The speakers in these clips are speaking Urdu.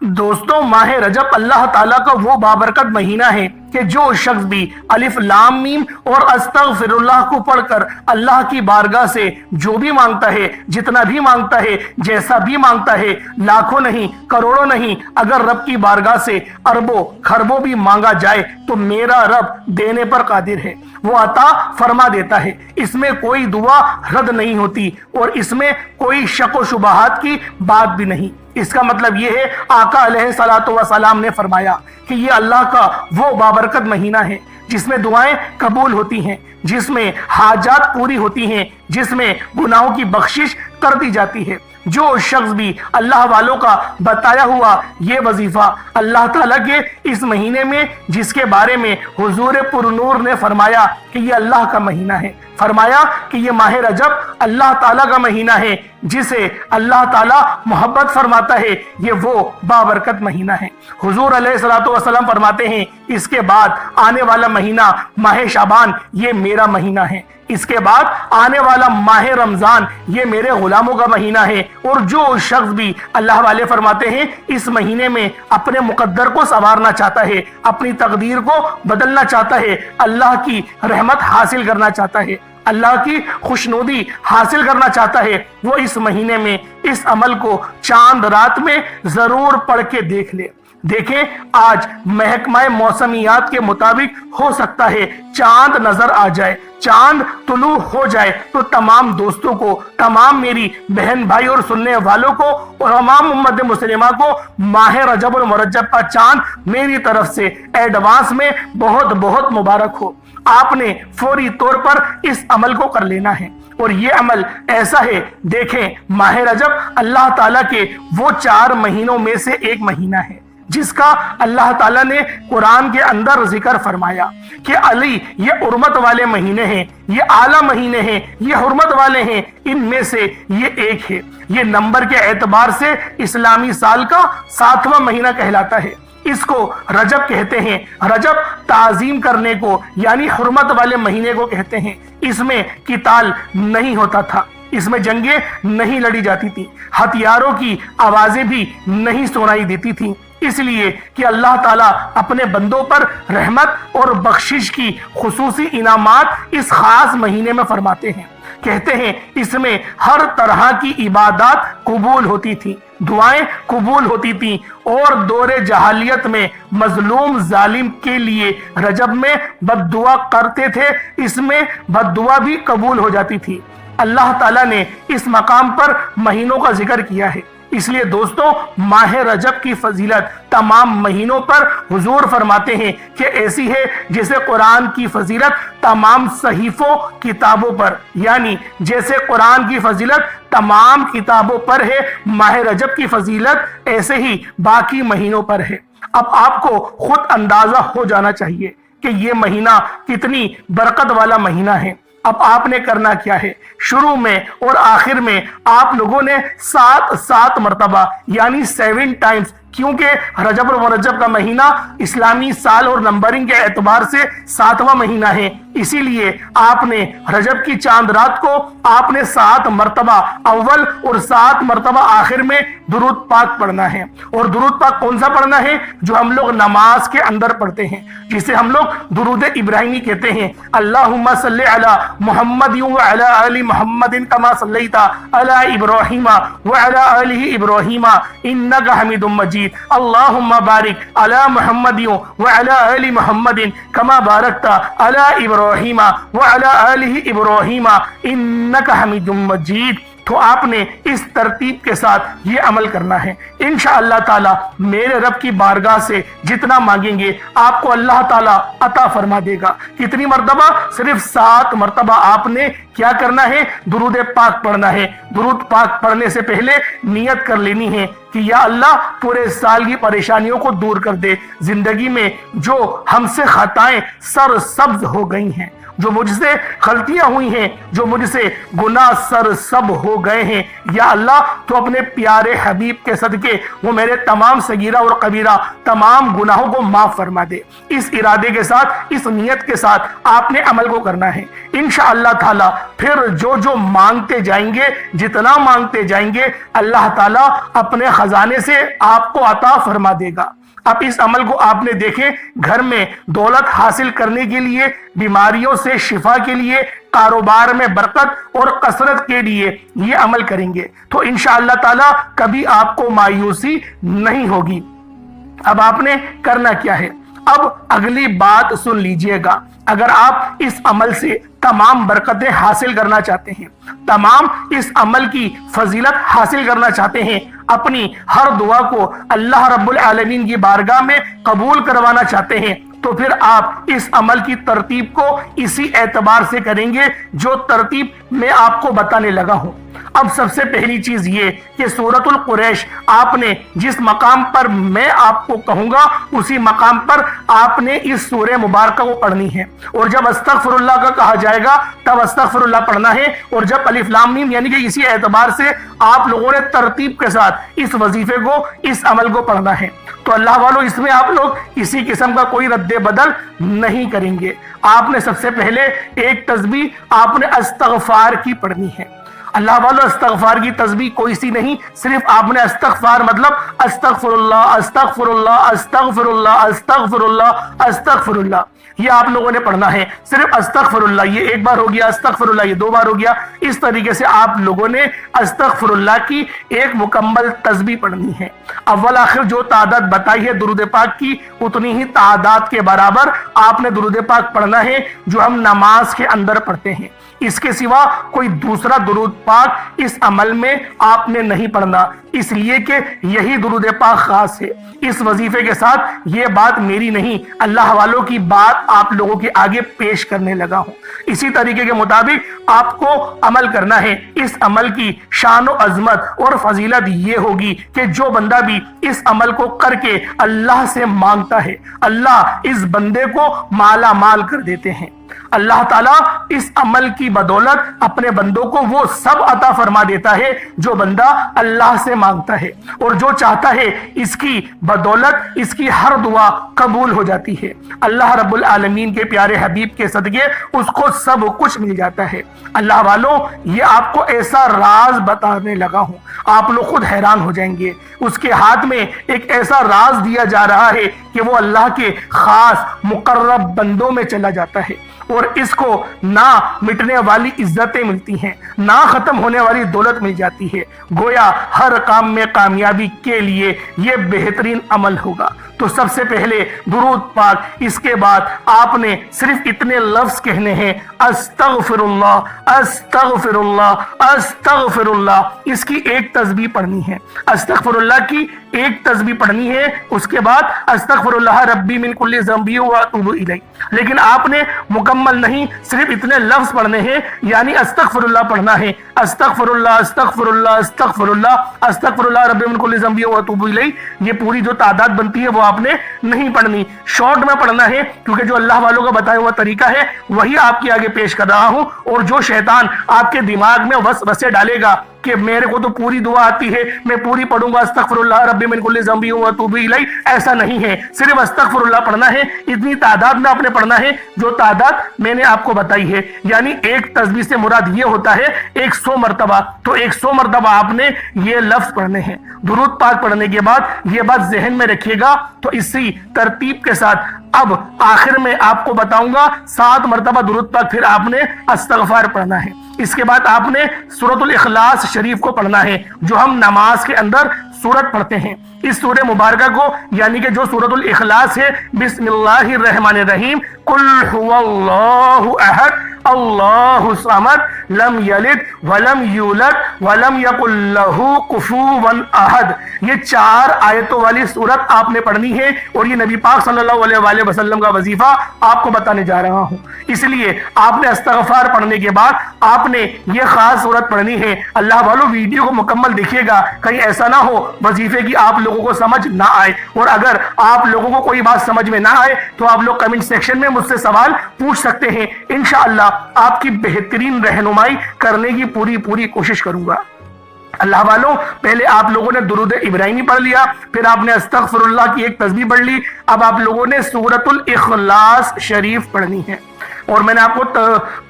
دوستوں، ماہ رجب اللہ تعالیٰ کا وہ بابرکت مہینہ ہے کہ جو شخص بھی الف لام میم اور استغفر اللہ کو پڑھ کر اللہ کی بارگاہ سے جو بھی مانگتا ہے، جتنا بھی مانگتا ہے، جیسا بھی مانگتا ہے، لاکھوں نہیں، کروڑوں نہیں، اگر رب کی بارگاہ سے اربوں خربوں بھی مانگا جائے تو میرا رب دینے پر قادر ہے، وہ عطا فرما دیتا ہے۔ اس میں کوئی دعا رد نہیں ہوتی اور اس میں کوئی شک و شبہات کی بات بھی نہیں۔ اس کا مطلب یہ ہے، آقا علیہ الصلوۃ والسلام نے فرمایا کہ یہ اللہ کا وہ بابرکت مہینہ ہے جس میں دعائیں قبول ہوتی ہیں، جس میں حاجات پوری ہوتی ہیں، جس میں گناہوں کی بخشش کر دی جاتی ہے۔ جو شخص بھی اللہ والوں کا بتایا ہوا یہ وظیفہ اللہ تعالیٰ کے اس مہینے میں، جس کے بارے میں حضور پرنور نے فرمایا کہ یہ اللہ کا مہینہ ہے، فرمایا کہ یہ ماہ رجب اللہ تعالیٰ کا مہینہ ہے، جسے اللہ تعالیٰ محبت فرماتا ہے، یہ وہ بابرکت مہینہ ہے۔ حضور علیہ الصلوۃ والسلام فرماتے ہیں اس کے بعد آنے والا مہینہ ماہ شعبان یہ میرا مہینہ ہے، اس کے بعد آنے والا ماہ رمضان یہ میرے غلاموں کا مہینہ ہے، اور جو شخص بھی اللہ والے فرماتے ہیں اس مہینے میں اپنے مقدر کو سنوارنا چاہتا ہے، اپنی تقدیر کو بدلنا چاہتا ہے، اللہ کی رحمت حاصل کرنا چاہتا ہے، اللہ کی خوشنودی حاصل کرنا چاہتا ہے، وہ اس مہینے میں اس عمل کو چاند رات میں ضرور پڑھ کے دیکھ لے۔ دیکھیں، آج محکمہ موسمیات کے مطابق ہو سکتا ہے چاند نظر آ جائے، چاند طلوع ہو جائے تو تمام دوستوں کو، تمام میری بہن بھائی اور سننے والوں کو اور تمام امت مسلمہ کو ماہ رجب المرجب کا چاند میری طرف سے ایڈوانس میں بہت بہت مبارک ہو۔ آپ نے فوری طور پر اس عمل کو کر لینا ہے، اور یہ عمل ایسا ہے، دیکھیں ماہ رجب اللہ تعالیٰ کے وہ 4 مہینوں میں سے ایک مہینہ ہے جس کا اللہ تعالیٰ نے قرآن کے اندر ذکر فرمایا کہ علی یہ حرمت والے مہینے ہیں، یہ اعلیٰ مہینے ہیں، یہ حرمت والے ہیں، ان میں سے یہ ایک ہے۔ یہ نمبر کے اعتبار سے اسلامی سال کا 7واں مہینہ کہلاتا ہے۔ اس کو رجب کہتے ہیں۔ رجب تعظیم کرنے کو یعنی حرمت والے مہینے کو کہتے ہیں۔ اس میں قتال نہیں ہوتا تھا، اس میں جنگیں نہیں لڑی جاتی تھی، ہتھیاروں کی آوازیں بھی نہیں سنائی دیتی تھیں، اس لیے کہ اللہ تعالیٰ اپنے بندوں پر رحمت اور بخشش کی خصوصی انعامات اس خاص مہینے میں فرماتے ہیں۔ کہتے ہیں اس میں ہر طرح کی عبادات قبول ہوتی تھی، دعائیں قبول ہوتی تھیں، اور دور جاہلیت میں مظلوم ظالم کے لیے رجب میں بد دعا کرتے تھے، اس میں بد دعا بھی قبول ہو جاتی تھی۔ اللہ تعالیٰ نے اس مقام پر مہینوں کا ذکر کیا ہے، اس لیے دوستوں ماہ رجب کی فضیلت تمام مہینوں پر حضور فرماتے ہیں کہ ایسی ہے جیسے قرآن کی فضیلت تمام صحیفوں کتابوں پر، یعنی جیسے قرآن کی فضیلت تمام کتابوں پر ہے، ماہ رجب کی فضیلت ایسے ہی باقی مہینوں پر ہے۔ اب آپ کو خود اندازہ ہو جانا چاہیے کہ یہ مہینہ کتنی برکت والا مہینہ ہے۔ اب آپ نے کرنا کیا ہے، شروع میں اور آخر میں آپ لوگوں نے 7 مرتبہ یعنی 7 ٹائمز، کیونکہ رجب المرجب کا مہینہ اسلامی سال اور نمبرنگ کے اعتبار سے 7واں مہینہ ہے، اسی لیے آپ نے رجب کی چاند رات کو آپ نے 7 مرتبہ اول اور 7 مرتبہ آخر میں درود پاک پڑھنا ہے۔ اور درود پاک کون سا پڑھنا ہے؟ جو ہم لوگ نماز کے اندر پڑھتے ہیں، جسے ہم لوگ درود ابراہیمی کہتے ہیں۔ اللہم صلی علی محمد وعلی آل محمد کما صلیت علی ابراہیم وعلی آل ابراہیم انک حمید مجید۔ اللہم بارک علی محمد وعلی آل محمد کما بارکت علی ابراہیم وعلی آل ابراہیم انک حمید مجید۔ تو آپ نے اس ترتیب کے ساتھ یہ عمل کرنا ہے۔ انشاءاللہ تعالی میرے رب کی بارگاہ سے جتنا مانگیں گے آپ کو اللہ تعالی عطا فرما دے گا۔ کتنی مرتبہ؟ صرف 7 مرتبہ آپ نے کیا کرنا ہے؟ درود پاک پڑھنا ہے۔ درود پاک پڑھنے سے پہلے نیت کر لینی ہے کہ یا اللہ پورے سال کی پریشانیوں کو دور کر دے، زندگی میں جو ہم سے خطائیں سر سبز ہو گئی ہیں، جو مجھ سے غلطیاں ہوئی ہیں، جو مجھ سے گناہ سر سب ہو گئے ہیں، یا اللہ تو اپنے پیارے حبیب کے صدقے وہ میرے تمام صغیرہ اور کبیرہ تمام گناہوں کو معاف فرما دے۔ اس ارادے کے ساتھ، اس نیت کے ساتھ آپ نے عمل کو کرنا ہے۔ انشاءاللہ تعالی پھر جو جو مانگتے جائیں گے، جتنا مانگتے جائیں گے، اللہ تعالیٰ اپنے خزانے سے آپ کو عطا فرما دے گا۔ اب اس عمل کو آپ نے دیکھیں، گھر میں دولت حاصل کرنے کے لیے، بیماریوں سے شفا کے لیے، کاروبار میں برکت اور کثرت کے لیے یہ عمل کریں گے تو انشاءاللہ تعالیٰ کبھی آپ کو مایوسی نہیں ہوگی۔ اب آپ نے کرنا کیا ہے؟ اب اگلی بات سن لیجئے گا۔ اگر آپ اس عمل سے تمام برکتیں حاصل کرنا چاہتے ہیں، تمام اس عمل کی فضیلت حاصل کرنا چاہتے ہیں، اپنی ہر دعا کو اللہ رب العالمین کی بارگاہ میں قبول کروانا چاہتے ہیں، تو پھر آپ اس عمل کی ترتیب کو اسی اعتبار سے کریں گے جو ترتیب میں آپ کو بتانے لگا ہوں۔ اب سب سے پہلی چیز یہ کہ سورۃ القریش آپ نے جس مقام پر میں آپ کو کہوں گا اسی مقام پر آپ نے اس سورہ مبارکہ کو پڑھنی ہے، اور جب استغفر اللہ کا کہا جائے گا تب استغفر اللہ پڑھنا ہے، اور جب الف لام میم یعنی کہ اسی اعتبار سے آپ لوگوں نے ترتیب کے ساتھ اس وظیفے کو، اس عمل کو پڑھنا ہے۔ تو اللہ والوں، اس میں آپ لوگ کسی قسم کا کوئی رد بدل نہیں کریں گے۔ آپ نے سب سے پہلے ایک تسبیح آپ نے استغفار کی پڑھنی ہے۔ اللہ والو، استغفار کی تسبیح کوئی سی نہیں، صرف آپ نے استغفار مطلب استغفر اللہ استغفر اللہ استغفر اللہ استغفر اللہ استغفر اللہ، یہ آپ لوگوں نے پڑھنا ہے۔ صرف استغفر اللہ یہ ایک بار ہو گیا، استغفر اللہ یہ دو بار ہو گیا، اس طریقے سے آپ لوگوں نے استغفر اللہ کی ایک مکمل تسبیح پڑھنی ہے۔ اول آخر جو تعداد بتائی ہے درود پاک کی، اتنی ہی تعداد کے برابر آپ نے درود پاک پڑھنا ہے جو ہم نماز کے اندر پڑھتے ہیں۔ اس کے سوا کوئی دوسرا درود پاک اس عمل میں آپ نے نہیں پڑھنا، اس لیے کہ یہی درود پاک خاص ہے۔ اس وظیفے کے ساتھ یہ بات میری نہیں، اللہ والوں کی بات آپ لوگوں کے آگے پیش کرنے لگا ہوں۔ اسی طریقے کے مطابق آپ کو عمل کرنا ہے۔ اس عمل کی شان و عظمت اور فضیلت یہ ہوگی کہ جو بندہ بھی اس عمل کو کر کے اللہ سے مانگتا ہے، اللہ اس بندے کو مالا مال کر دیتے ہیں۔ اللہ تعالیٰ اس عمل کی بدولت اپنے بندوں کو وہ سب عطا فرما دیتا ہے جو بندہ اللہ سے مانگتا ہے، اور جو چاہتا ہے اس کی بدولت اس کی ہر دعا قبول ہو جاتی ہے۔ اللہ رب العالمین کے پیارے حبیب کے صدقے اس کو سب کچھ مل جاتا ہے۔ اللہ والوں، یہ آپ کو ایسا راز بتانے لگا ہوں، آپ لوگ خود حیران ہو جائیں گے۔ اس کے ہاتھ میں ایک ایسا راز دیا جا رہا ہے کہ وہ اللہ کے خاص مقرب بندوں میں چلا جاتا ہے، اور اس کو نہ مٹنے والی عزتیں ملتی ہیں، نہ ختم ہونے والی دولت مل جاتی ہے۔ گویا ہر کام میں کامیابی کے لیے یہ بہترین عمل ہوگا۔ تو سب سے پہلے درود پاک، اس کے بعد آپ نے صرف اتنے لفظ کہنے ہیں، استغفر اللہ استغفر اللہ استغفر اللہ۔ اس کی ایک تسبیح پڑھنی ہے، استغفر اللہ کی ایک تسبیح پڑھنی ہے، اس کے بعد استغفر اللہ ربی من کل ذنب واتوب الیہ۔ لیکن آپ نے مکمل نہیں، صرف اتنے لفظ پڑھنے ہیں، یعنی استغفر اللہ پڑھنا ہے، استغفر اللہ استغفر اللہ استغفر اللہ استغفر اللہ ربی من کل ذنب واتوب الیہ۔ یہ پوری جو تعداد بنتی ہے وہ آپ نے نہیں پڑھنی، شارٹ میں پڑھنا ہے، کیونکہ جو اللہ والوں کا بتایا ہوا طریقہ ہے وہی آپ کے آگے پیش کر رہا ہوں۔ اور جو شیطان آپ کے دماغ میں وسوسے ڈالے گا کہ میرے کو تو پوری دعا آتی ہے، میں پوری پڑھوں گا استغفر اللہ ربی من کل ذنب واتوب الیہ، ایسا نہیں ہے۔ صرف استغفر اللہ پڑھنا ہے، اتنی تعداد میں آپ نے پڑھنا ہے جو تعداد میں نے آپ کو بتائی ہے۔ یعنی ایک تسبیح سے مراد یہ ہوتا ہے 100 مرتبہ، تو 100 مرتبہ آپ نے یہ لفظ پڑھنے ہیں۔ درود پاک پڑھنے کے بعد یہ بات ذہن میں رکھیے گا، تو اسی ترتیب کے ساتھ اب آخر میں آپ کو بتاؤں گا 7 مرتبہ درود پاک، پھر آپ نے استغفار پڑھنا ہے۔ اس کے بعد آپ نے سورۃ الاخلاص شریف کو پڑھنا ہے، جو ہم نماز کے اندر سورت پڑھتے ہیں۔ اس سورہ مبارکہ کو، یعنی کہ جو سورۃ الاخلاص ہے، بسم اللہ الرحمن الرحیم، قل هو اللہ احد اللہ الصمد لم یلد ولم یولد ولم یکن لہ کفوا احد، یہ 4 آیتوں والی سورت آپ نے پڑھنی ہے، اور یہ نبی پاک صلی اللہ علیہ وآلہ وسلم کا وظیفہ آپ کو بتانے جا رہا ہوں۔ اس لیے آپ نے استغفار پڑھنے کے بعد آپ نے یہ خاص سورت پڑھنی ہے۔ اللہ والو، ویڈیو کو مکمل دیکھیے گا، کہیں ایسا نہ ہو وظیفے کی آپ لوگوں کو سمجھ نہ آئے، اور اگر آپ لوگوں کو کوئی بات سمجھ میں نہ آئے تو آپ لوگ کمنٹ سیکشن میں مجھ سے سوال پوچھ سکتے ہیں، انشاءاللہ آپ کی بہترین رہنمائی کرنے کی پوری کوشش کروں گا۔ اللہ والوں، پہلے آپ لوگوں نے درود ابراہیمی پڑھ لیا، پھر آپ نے استغفر اللہ کی ایک تسبیح پڑھ لی، اب آپ لوگوں نے سورۃ الاخلاص شریف پڑھنی ہے۔ اور میں نے آپ کو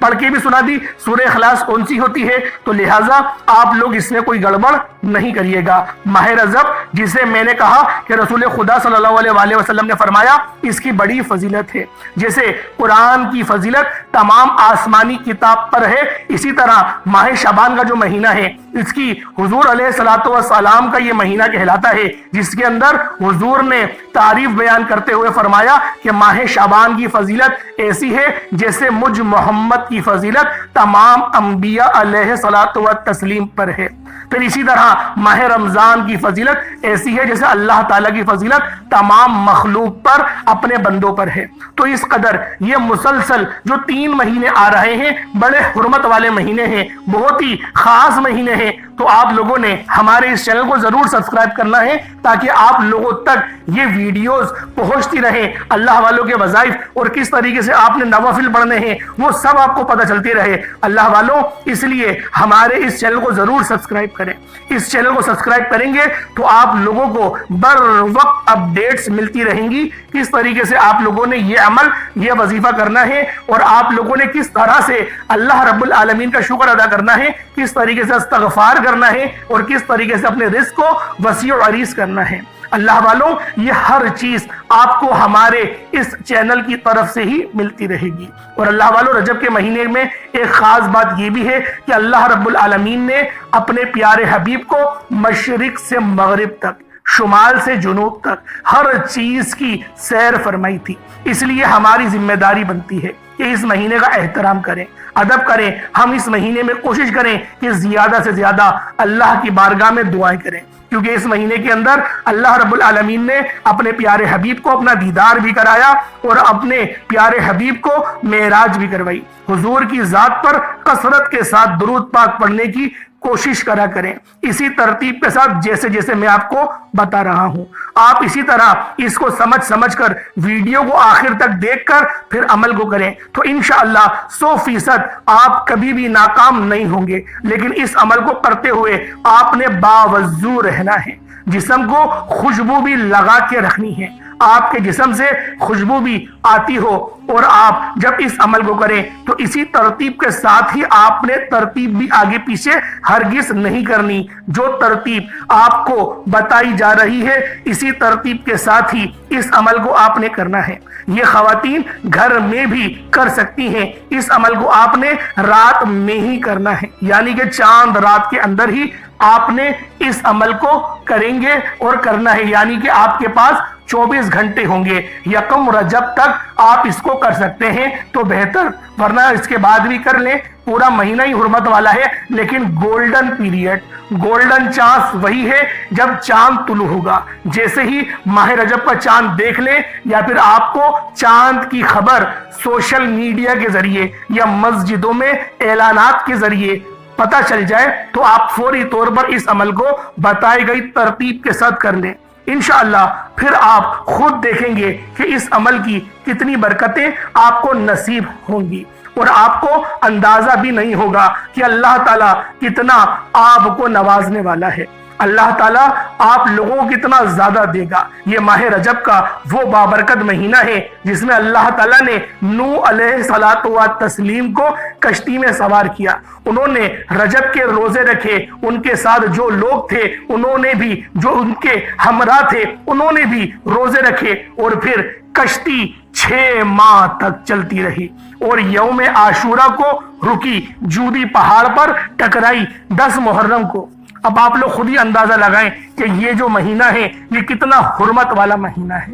پڑھ کے بھی سنا دی، سورہ اخلاص کون سی ہوتی ہے، تو لہٰذا آپ لوگ اس میں کوئی گڑبڑ نہیں کریے گا۔ ماہ رجب جسے میں نے کہا کہ رسول خدا صلی اللہ علیہ وآلہ وسلم نے فرمایا اس کی بڑی فضیلت ہے، جیسے قرآن کی فضیلت تمام آسمانی کتاب پر ہے، اسی طرح ماہ شعبان کا جو مہینہ ہے اس کی حضور علیہ السلام کا یہ مہینہ کہلاتا ہے، جس کے اندر حضور نے تعریف بیان کرتے ہوئے فرمایا کہ ماہ شعبان کی فضیلت ایسی ہے جیسے مجھ محمد کی فضیلت تمام انبیاء علیہ السلام پر ہے۔ پھر اسی طرح ماہ رمضان کی فضیلت ایسی ہے جیسے اللہ تعالیٰ کی فضیلت تمام مخلوق پر اپنے بندوں پر ہے۔ تو اس قدر یہ مسلسل جو 3 مہینے آ رہے ہیں بڑے حرمت والے مہینے ہیں، بہت ہی خاص مہینے ہیں، تو آپ لوگوں نے ہمارے اس چینل کو ضرور سبسکرائب کرنا ہے تاکہ آپ لوگوں تک یہ ویڈیوز پہنچتی رہیں، اللہ والوں کے وظائف اور کس طریقے سے آپ نے نوافل پڑھنے ہیں وہ سب آپ کو پتہ چلتی رہے۔ اللہ والوں اس لیے ہمارے اس چینل کو ضرور سبسکرائب کریں، اس چینل کو سبسکرائب کریں گے تو آپ لوگوں کو بر وقت اپڈیٹس ملتی رہیں گی، کس طریقے سے آپ لوگوں نے یہ عمل یہ وظیفہ کرنا ہے اور آپ لوگوں نے کس طرح سے اللہ رب العالمین کا شکر ادا کرنا ہے، کس طریقے سے استغفار کرنا ہے اور کس طریقے سے اپنے رزق کو وسیع و عریض کرنا ہے۔ اللہ والوں یہ ہر چیز آپ کو ہمارے اس چینل کی طرف سے ہی ملتی رہے گی۔ اور اللہ والوں رجب کے مہینے میں ایک خاص بات یہ بھی ہے کہ اللہ رب العالمین نے اپنے پیارے حبیب کو مشرق سے مغرب تک، شمال سے جنوب تک ہر چیز کی سیر فرمائی تھی، اس لیے ہماری ذمہ داری بنتی ہے کہ اس مہینے کا احترام کریں، ادب کریں۔ ہم اس مہینے میں کوشش کریں کہ زیادہ سے زیادہ اللہ کی بارگاہ میں دعائیں کریں، کیونکہ اس مہینے کے اندر اللہ رب العالمین نے اپنے پیارے حبیب کو اپنا دیدار بھی کرایا اور اپنے پیارے حبیب کو معراج بھی کروائی۔ حضور کی ذات پر کثرت کے ساتھ درود پاک پڑھنے کی کوشش کرا کریں، اسی ترتیب کے ساتھ جیسے جیسے میں آپ کو بتا رہا ہوں۔ آپ اسی طرح اس کو سمجھ کر ویڈیو کو آخر تک دیکھ کر پھر عمل کو کریں تو انشاءاللہ 100% آپ کبھی بھی ناکام نہیں ہوں گے۔ لیکن اس عمل کو کرتے ہوئے آپ نے باوضو رہنا ہے، جسم کو خوشبو بھی لگا کے رکھنی ہے، آپ کے جسم سے خوشبو بھی آتی ہو، اور آپ جب اس عمل کو کریں تو اسی ترتیب کے ساتھ ہی آپ نے ترتیب بھی آگے پیچھے ہرگز نہیں کرنی، جو ترتیب آپ کو بتائی جا رہی ہے اسی ترتیب کے ساتھ ہی اس عمل کو آپ نے کرنا ہے۔ یہ خواتین گھر میں بھی کر سکتی ہیں، اس عمل کو آپ نے رات میں ہی کرنا ہے، یعنی کہ چاند رات کے اندر ہی آپ نے اس عمل کو کریں گے اور کرنا ہے، یعنی کہ آپ کے پاس 24 گھنٹے ہوں گے، یکم رجب تک آپ اس کو کر سکتے ہیں تو بہتر، ورنہ اس کے بعد بھی کر لیں، پورا مہینہ ہی حرمت والا ہے۔ لیکن گولڈن پیریڈ، گولڈن چانس وہی ہے جب چاند طلوع ہوگا، جیسے ہی ماہ رجب کا چاند دیکھ لیں یا پھر آپ کو چاند کی خبر سوشل میڈیا کے ذریعے یا مسجدوں میں اعلانات کے ذریعے پتہ چل جائے تو آپ فوری طور پر اس عمل کو بتائی گئی ترتیب کے ساتھ کر لیں، انشاءاللہ پھر آپ خود دیکھیں گے کہ اس عمل کی کتنی برکتیں آپ کو نصیب ہوں گی، اور آپ کو اندازہ بھی نہیں ہوگا کہ اللہ تعالیٰ کتنا آپ کو نوازنے والا ہے، اللہ تعالیٰ آپ لوگوں کو کتنا زیادہ دے گا۔ یہ ماہ رجب کا وہ بابرکت مہینہ ہے جس میں اللہ تعالیٰ نے نوح علیہ السلام کو کشتی میں سوار کیا، انہوں نے رجب کے روزے رکھے، ان کے ساتھ جو لوگ تھے انہوں نے بھی، جو ان کے ہمراہ تھے انہوں نے بھی روزے رکھے، اور پھر کشتی 6 ماہ تک چلتی رہی اور یوم عاشورہ کو رکی، جودی پہاڑ پر ٹکرائی 10 محرم کو۔ اب آپ لوگ خود ہی اندازہ لگائیں کہ یہ جو مہینہ ہے یہ کتنا حرمت والا مہینہ ہے،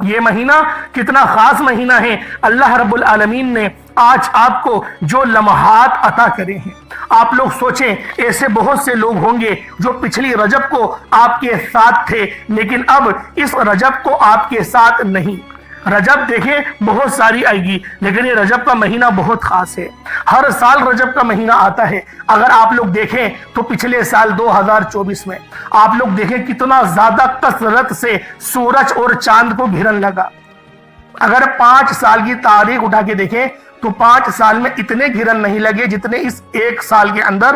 یہ مہینہ کتنا خاص مہینہ ہے۔ اللہ رب العالمین نے آج آپ کو جو لمحات عطا کرے ہیں، آپ لوگ سوچیں ایسے بہت سے لوگ ہوں گے جو پچھلی رجب کو آپ کے ساتھ تھے لیکن اب اس رجب کو آپ کے ساتھ نہیں۔ رجب دیکھیں بہت ساری آئے گی لیکن یہ رجب کا مہینہ بہت خاص ہے، ہر سال رجب کا مہینہ آتا ہے۔ اگر آپ لوگ دیکھیں تو پچھلے سال 2024 میں آپ لوگ دیکھیں کتنا زیادہ کثرت سے سورج اور چاند کو گھرن لگا۔ اگر 5 سال کی تاریخ اٹھا کے دیکھیں تو 5 سال میں اتنے گھرن نہیں لگے جتنے اس 1 سال کے اندر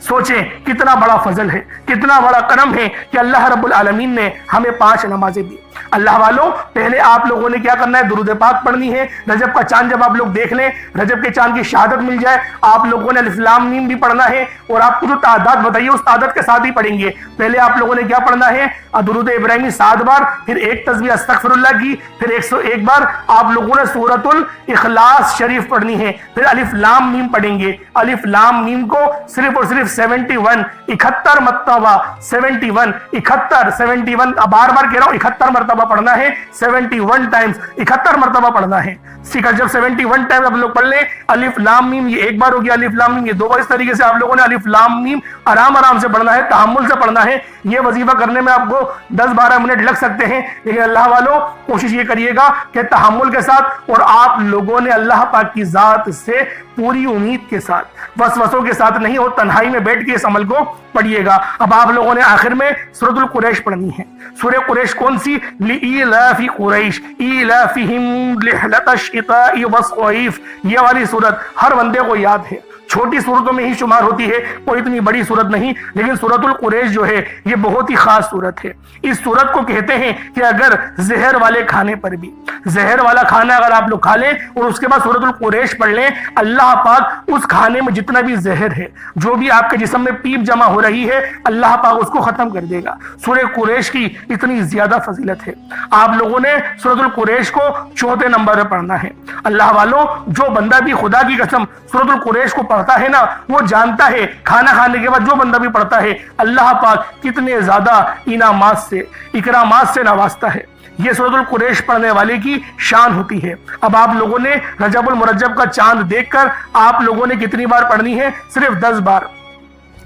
سوچیں کتنا بڑا فضل ہے، کتنا بڑا کرم ہے کہ اللہ رب العالمین نے ہمیں 5 نمازیں دی۔ اللہ والوں، پہلے آپ لوگوں نے کیا کرنا ہے؟ درود پاک پڑھنی ہے۔ رجب کا چاند جب آپ لوگ دیکھ لیں، رجب کے چاند کی شہادت مل جائے، آپ لوگوں نے الف لام میم بھی پڑھنا ہے، اور آپ کو جو تعداد بتائیے اس تعداد کے ساتھ ہی پڑھیں گے۔ پہلے آپ لوگوں نے کیا پڑھنا ہے؟ درود ابراہیمی 7 بار، پھر ایک تسبیح استغفر اللہ کی، پھر 101 بار آپ لوگوں نے سورۃ الاخلاص شریف پڑھنی ہے، پھر الف لام میم پڑھیں گے۔ الف لام میم کو صرف اور صرف 71 مرتبہ 71 بار بار کہہ رہا ہوں 71 مرتبہ پڑھنا ہے، 71 ٹائمز 71 مرتبہ پڑھنا ہے۔ جب 71 ٹائمز آپ لوگ پڑھ لیں، الف لام میم یہ ایک بار ہوگی، الف لام میم یہ 2 بار، اس طریقے سے آپ لوگوں نے الف لام میم آرام سے پڑھنا ہے، تحمل سے پڑھنا ہے۔ یہ وظیفہ کرنے میں آپ کو 10-12 منٹ لگ سکتے ہیں، لیکن اللہ والوں کوشش یہ کریے گا کہ تحمل کے ساتھ، اور آپ لوگوں نے اللہ پاک کی ذات سے پوری امید کے ساتھ، وسوسوں کے ساتھ نہیں، اور تنہائی میں بیٹھ کے اس عمل کو پڑھیے گا۔ اب آپ لوگوں نے آخر میں سورۃ القریش پڑھنی ہے۔ سورہ قریش کون سی؟ لإیلاف قریش ایلافہم رحلۃ الشتاء والصیف، یہ والی سورت ہر بندے کو یاد ہے، چھوٹی صورتوں میں ہی شمار ہوتی ہے، کوئی اتنی بڑی صورت نہیں، لیکن سورۃ القریش جو ہے یہ بہت ہی خاص صورت ہے۔ اس صورت کو کہتے ہیں کہ اگر زہر والے کھانے پر بھی، زہر والا کھانا اگر آپ لوگ کھا لیں اور اس کے بعد سورۃ القریش پڑھ لیں، اللہ پاک اس کھانے میں جتنا بھی زہر ہے، جو بھی آپ کے جسم میں پیپ جمع ہو رہی ہے، اللہ پاک اس کو ختم کر دے گا۔ سورہ قریش کی اتنی زیادہ فضیلت ہے، آپ لوگوں نے سورۃ القریش کو 4 نمبر پر پڑھنا ہے۔ اللہ والوں، جو بندہ بھی خدا کی قسم سورۃ القریش کو پڑھتا ہے نا، وہ جانتا ہے کھانا کھانے کے بعد جو بندہ بھی پڑھتا ہے، اللہ پاک کتنے زیادہ انعامات سے، اکرامات سے نوازتا ہے۔ یہ سورۃ القریش پڑھنے والے کی شان ہوتی ہے۔ اب آپ لوگوں نے رجب المرجب کا چاند دیکھ کر آپ لوگوں نے کتنی بار پڑھنی ہے؟ صرف 10 بار،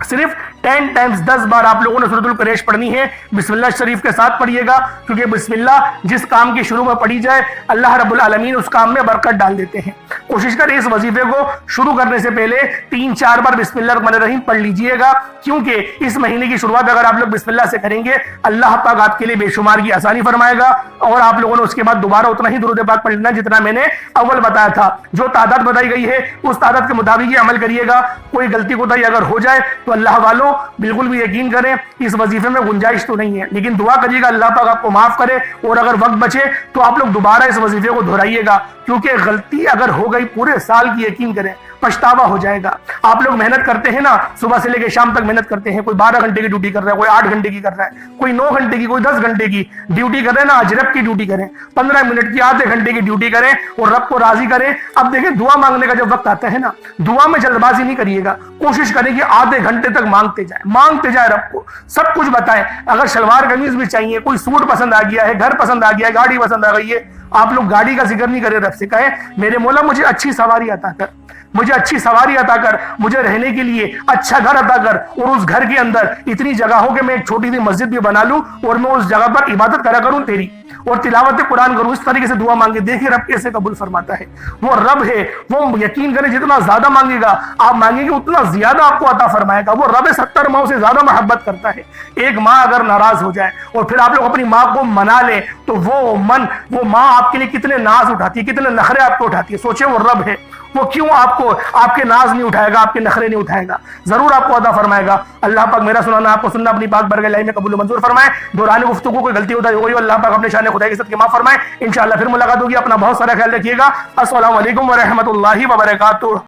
صرف 10 ٹائمز 10 بار آپ لوگوں نے سورۃ القریش پڑھنی ہے۔ بسم اللہ شریف کے ساتھ پڑھیے گا، کیونکہ بسم اللہ جس کام کی شروع میں پڑھی جائے، اللہ رب العالمین اس کام میں برکت ڈال دیتے ہیں۔ کوشش کریں اس وظیفے کو شروع کرنے سے پہلے 3-4 بار بسم اللہ الرحمن الرحیم پڑھ لیجئے گا، کیونکہ اس مہینے کی شروعات اگر آپ لوگ بسم اللہ سے کریں گے، اللہ پاک آپ کے لیے بے شمار کی آسانی فرمائے گا، اور آپ لوگوں نے اس کے بعد دوبارہ اتنا ہی درود پاک پڑھ لینا جتنا میں نے اول بتایا تھا۔ جو تعداد بتائی گئی ہے اس تعداد کے مطابق یہ عمل کریے گا۔ کوئی غلطی کوتاہی اگر ہو جائے تو اللہ والوں بالکل بھی یقین کریں اس وظیفے میں گنجائش تو نہیں ہے، لیکن دعا کریے گا اللہ پاک آپ کو معاف کرے، اور اگر وقت بچے تو آپ لوگ دوبارہ اس وظیفے کو دہرائیے گا، کیونکہ غلطی اگر ہو گئی پورے سال کی یقین کریں پچھتاوا ہو جائے گا۔ آپ لوگ محنت کرتے ہیں نا، صبح سے لے کے شام تک محنت کرتے ہیں، کوئی 12 گھنٹے کی ڈیوٹی کر رہا ہے، کوئی 8 گھنٹے کی کر رہا ہے، کوئی 9 گھنٹے کی، کوئی 10 گھنٹے کی ڈیوٹی کر رہے ہیں نا، آج رب کی ڈیوٹی کریں، 15 منٹ کی، آدھے گھنٹے کی ڈیوٹی کریں اور رب کو راضی کریں۔ اب دیکھیں دعا مانگنے کا جب وقت آتا ہے نا، دعا میں جلد بازی نہیں کریے گا، کوشش کریں کہ آدھے گھنٹے تک مانگتے جائیں رب کو، سب کچھ بتائیں۔ اگر شلوار قمیض بھی چاہیے، کوئی سوٹ پسند آ گیا ہے، گھر پسند آ گیا ہے، گاڑی پسند آ گئی ہے، آپ لوگ گاڑی کا ذکر نہیں کریں، رب سے کہیں میرے مولا مجھے اچھی سواری عطا کر، مجھے اچھی سواری عطا کر، مجھے رہنے کے لیے اچھا گھر عطا کر، اور اس گھر کے اندر اتنی جگہ ہو کہ میں ایک چھوٹی سی مسجد بھی بنا لوں اور میں اس جگہ پر عبادت کرا کروں تیری، اور تلاوت قرآن کروں۔ اس طریقے سے دعا مانگے، دیکھیں رب کیسے قبول فرماتا ہے۔ وہ رب ہے، وہ یقین کریں جتنا زیادہ مانگے گا، آپ مانگیں گے اتنا زیادہ آپ کو عطا فرمائے گا۔ وہ رب 70 ماؤں سے زیادہ محبت کرتا ہے۔ ایک ماں اگر ناراض ہو جائے اور پھر آپ لوگ اپنی ماں کو منا لیں تو وہ ماں آپ کے لیے کتنے ناز اٹھاتی ہے، کتنے نخرے آپ کو اٹھاتی ہے۔ سوچیں وہ رب ہے، وہ کیوں آپ کے ناز نہیں اٹھائے گا، آپ کے نخرے نہیں اٹھائے گا، ضرور آپ کو عطا فرمائے گا۔ اللہ پاک میرا سنانا آپ کو سننا اپنی پاک برگہ الہی میں قبول و منظور فرمائے۔ دوران گفتگو کوئی غلطی ہوتا ہے اللہ پاک اپنے شان خدا کے ساتھ معاف فرمائے۔ انشاءاللہ پھر ملاقات ہوگی، اپنا بہت سارا خیال رکھیے گا۔ السلام علیکم ورحمۃ اللہ وبرکاتہ۔